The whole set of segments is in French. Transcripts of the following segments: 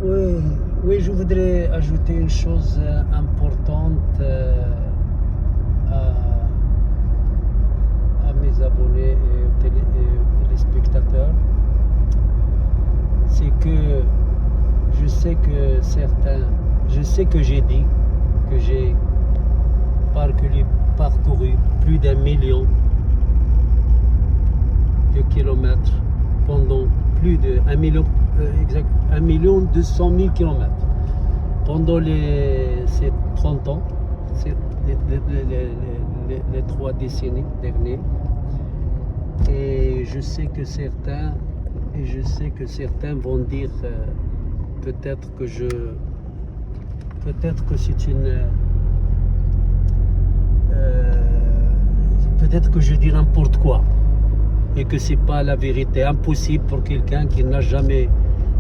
Oui, oui, je voudrais ajouter une chose importante à, à mes abonnés et aux téléspectateurs. C'est que je sais que j'ai dit que j'ai parcouru plus d'1 million de kilomètres pendant plus de 1 million, 1 200 000 kilomètres pendant ces 30 ans, les 3 décennies dernières. Et je sais que certains vont dire peut-être que c'est peut-être que je dis n'importe quoi et que c'est pas la vérité. Impossible pour quelqu'un qui n'a jamais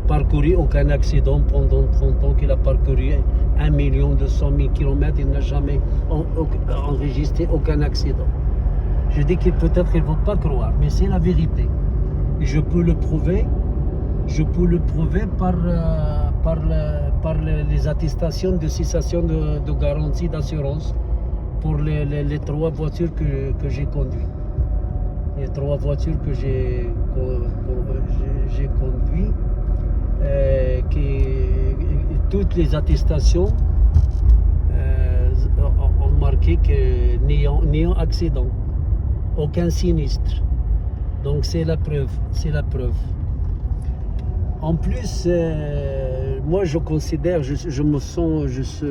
parcouru aucun accident pendant 30 ans, qu'il a parcouru 1 200 000 kilomètres, il n'a jamais enregistré aucun accident. Je dis que peut-être qu'ils ne vont pas croire, mais c'est la vérité. Et je peux le prouver par les attestations de cessation de garantie d'assurance pour les 3 voitures que j'ai conduites. Les 3 voitures que j'ai conduites, toutes les attestations ont marqué que n'ayant accident, aucun sinistre. Donc c'est la preuve. En plus, moi je considère, je me sens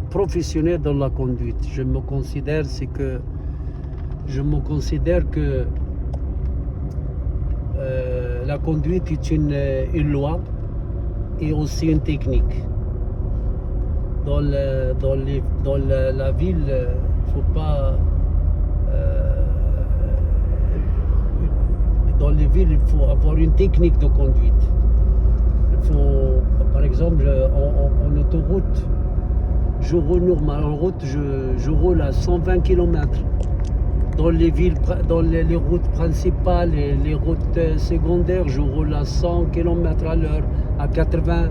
professionnel dans la conduite. Je me considère que la conduite est une loi et aussi une technique. Dans la ville, il faut pas. Dans les villes, il faut avoir une technique de conduite. Il faut, par exemple, en autoroute, je roule normal. En route, je roule à 120 km. Dans les villes, dans les routes principales et les routes secondaires, je roule à 100 km à l'heure, à 80,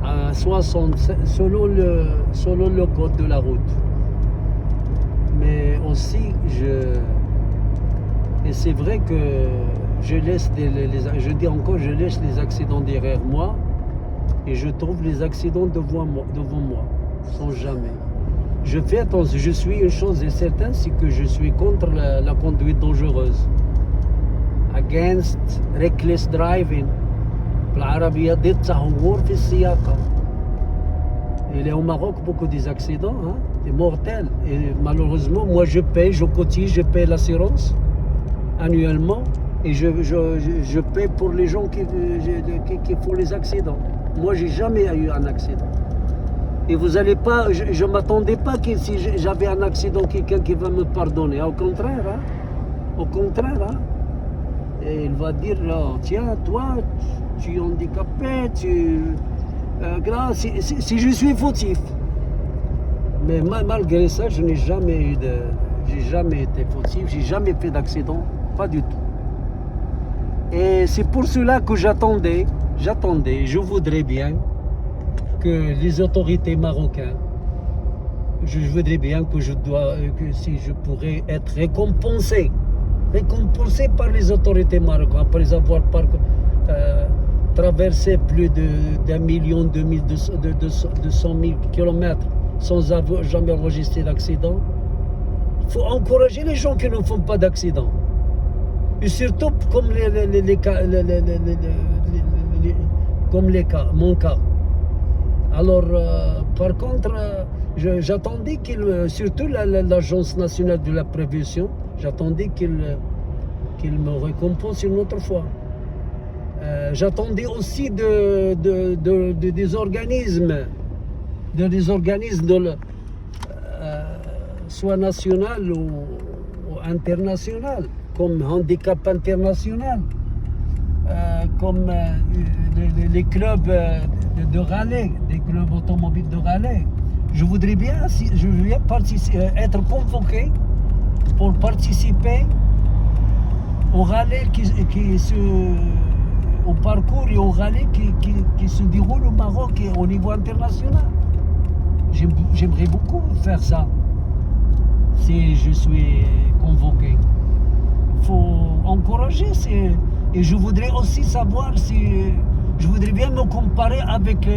à 60, selon le code de la route. Mais aussi, et c'est vrai que je laisse je laisse les accidents derrière moi et je trouve les accidents devant moi, sans jamais. Je fais attention, je suis une chose est certaine, c'est que je suis contre la conduite dangereuse. Against reckless driving. بالعربية ضد تهور في السياقة. Il y a au Maroc beaucoup des accidents, des mortels. Et malheureusement, moi je cotise, je paye l'assurance annuellement et je paye pour les gens qui font les accidents. Moi j'ai jamais eu un accident. Et vous allez pas, je m'attendais pas que si j'avais un accident, quelqu'un qui va me pardonner. Au contraire, Et il va dire, tiens, toi, tu es handicapé, si je suis fautif. Mais malgré ça, j'ai jamais été fautif, j'ai jamais fait d'accident, pas du tout. Et c'est pour cela que j'attendais, je voudrais bien que les autorités marocaines, je voudrais bien que si je pourrais être récompensé par les autorités marocaines après avoir traversé plus d'1 million, 200 000 kilomètres sans avoir jamais enregistré d'accident. Il faut encourager les gens qui ne font pas d'accident. Et surtout comme mon cas. Alors, par contre, j'attendais surtout l'Agence nationale de la prévention, j'attendais qu'il me récompense une autre fois. J'attendais aussi des organismes, soit national ou international, comme Handicap International, comme les clubs de rallye, des clubs automobiles de rallye. Je voudrais bien être convoqué pour participer au rallye au parcours et au rallye qui se déroule au Maroc et au niveau international. J'aimerais beaucoup faire ça si je suis convoqué. Il faut encourager. Et je voudrais aussi savoir si... Je voudrais bien me comparer avec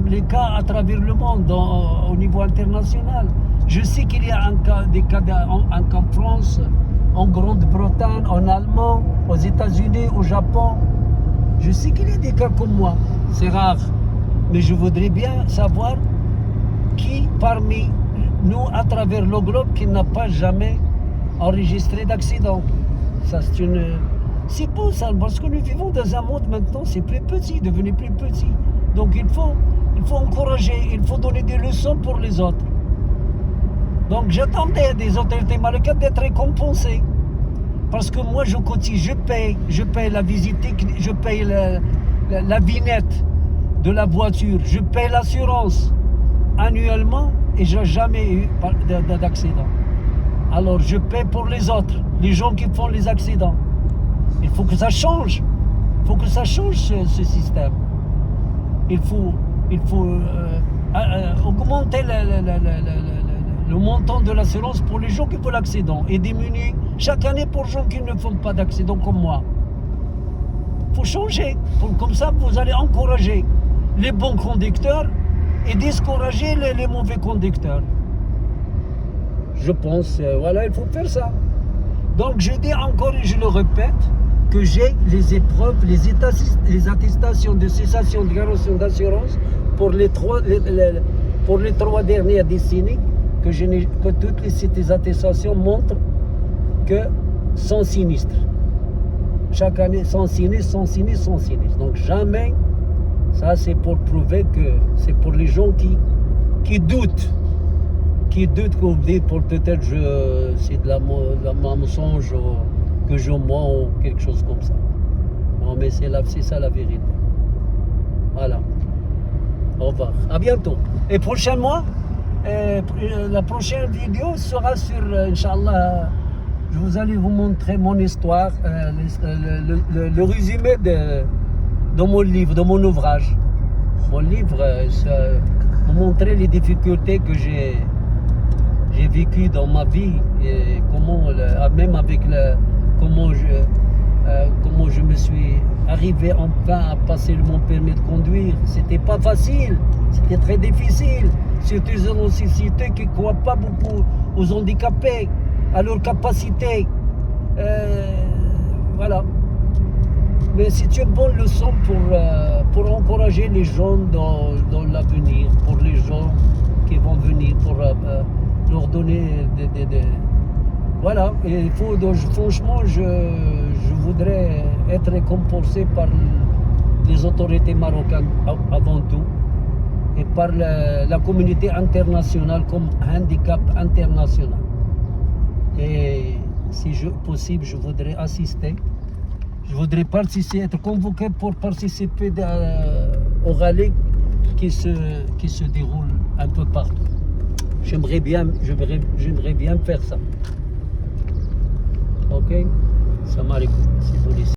les cas à travers le monde, au niveau international. Je sais qu'il y a des cas en France, en Grande-Bretagne, en Allemagne, aux États-Unis, au Japon. Je sais qu'il y a des cas comme moi. C'est rare. Mais je voudrais bien savoir qui parmi nous, à travers le globe, qui n'a pas jamais enregistré d'accident. Ça, c'est beau ça, parce que nous vivons dans un monde maintenant, c'est plus petit, devenu plus petit. Donc il faut encourager, il faut donner des leçons pour les autres. Donc j'attendais des autorités marocaines d'être récompensées. Parce que moi je cotise, je paye la visite, je paye la vignette de la voiture, je paye l'assurance annuellement et je n'ai jamais eu d'accident. Alors je paie pour les autres, les gens qui font les accidents. Il faut que ça change. Il faut que ça change ce système. Il faut augmenter le montant de l'assurance pour les gens qui font l'accident et diminuer chaque année pour les gens qui ne font pas d'accident comme moi. Il faut changer. Comme ça, vous allez encourager les bons conducteurs et décourager les mauvais conducteurs. Je pense, voilà, il faut faire ça. Donc je dis encore et je le répète, que j'ai les épreuves, les attestations de cessation de garantie d'assurance pour les trois dernières décennies, que toutes ces attestations montrent que sans sinistre. Chaque année, sans sinistre. Donc jamais, ça c'est pour prouver que c'est pour les gens qui doutent. Qu'on dit pour peut-être c'est de la mensonge que je mens ou quelque chose comme ça. Non mais c'est ça la vérité. Voilà. Au revoir. À bientôt. Et prochainement, la prochaine vidéo sera sur, Inch'Allah, je allez vous montrer mon histoire, le résumé de mon livre, de mon ouvrage. Mon livre, vous montrer les difficultés que j'ai vécu dans ma vie et comment même avec comment je me suis arrivé enfin à passer mon permis de conduire. C'était pas facile, c'était très difficile, surtout dans une société qui ne croit pas beaucoup aux handicapés, à leur capacité. Voilà. Mais c'est une bonne leçon pour encourager les gens dans l'avenir, pour les gens qui vont venir, pour leur donner des voilà. Et franchement, je voudrais être récompensé par les autorités marocaines avant tout et par la communauté internationale comme handicap international. Et si possible, je voudrais assister. Je voudrais être convoqué pour participer au rallye qui se déroule un peu partout. J'aimerais bien faire ça. Ok? Salam alaikum.